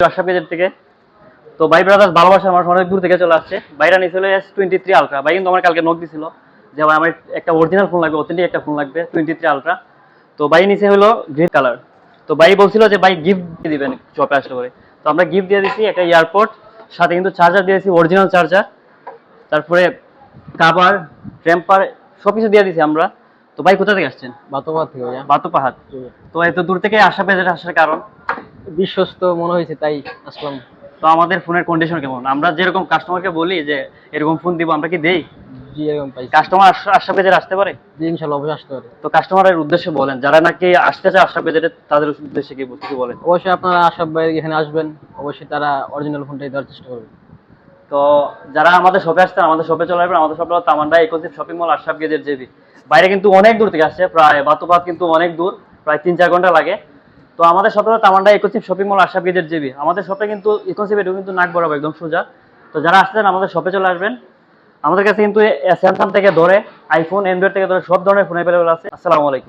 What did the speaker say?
আশরাফ গেজের থেকে। তো ভাই ব্রাদার্স ভালোবাসার মানুষ অনেক দূর থেকে চলে আসছে। ভাইরা নিয়েছিল S23 আলট্রা। ভাই কিন্তু আমার কালকে নক দিছিল যে ভাই আমার একটা অরিজিনাল ফোন লাগবে, অথেন্টিক একটা ফোন লাগবে 23 আলট্রা। তো ভাই নিচে হলো গ্রিন কালার। তো ভাই বলছিল যে ভাই গিফট দিয়ে দিবেন শপে আসলে করে। তো আমরা গিফট দিয়ে দিছি একটা এয়ারপড, সাথে কিন্তু চার্জার দিয়েছি, অরিজিনাল চার্জার। তারপরে কাভার, টেম্পার সবকিছু দিয়ে দিছি আমরা। তো ভাই কোথা থেকে আসছেন? বাতবা থেকে ভাইয়া। বাতুপাহাড়। তো এত দূর থেকে আশরাফ গেজের আসার কারণ? বিশ্বস্ত মনে হয়েছে তাই আসলাম। তো আমাদের ফোনের কন্ডিশন কেমন? আমরা যেরকম কাস্টমারকে বলি যে এরকম ফোন দিব, আমরা কি দেই? জি এরকম পাইছি। কাস্টমার আশরাফ গেজের আসতে পারে? জি ইনশাল্লাহ অবশ্যই আসতে পারে। তো কাস্টমারের উদ্দেশ্যে বলেন, যারা নাকি আসতে চায় আশরাফ গেজের, তাদের উদ্দেশ্যে কি কিছু বলেন। অবশ্যই আপনারা আশরাফ ভাই এখানে আসবেন, অবশ্যই তারা অরিজিনাল ফোনটাই দেওয়ার চেষ্টা করবে। তো যারা আমাদের শপে আসতেন, আমাদের শপে চলে আসবেন। আমাদের শপে হলো তামান্ডা ইকোসিস্টেম শপিং মল, আশরাফ গেজের জেবি। বাইরে কিন্তু অনেক দূর থেকে আসছে, প্রায় বাতুপাত কিন্তু অনেক দূর, প্রায় 3-4 ঘন্টা লাগে। তো আমাদের শপে হলো তামান্ডা ইকোসিস্টেম শপিং মল, আশরাফ গেজের জেবি। আমাদের শপে কিন্তু ইকোসিস্টেম এটুকু কিন্তু নাক বরাবর একদম সোজা। তো যারা আসছেন আমাদের শপে চলে আসবেন। আমাদের কাছে কিন্তু স্যামসাং থেকে ধরে আইফোন, অ্যান্ড্রয়েড থেকে ধরে সব ধরনের ফোন অ্যাভেলেবল আছে। আসসালামু আলাইকুম।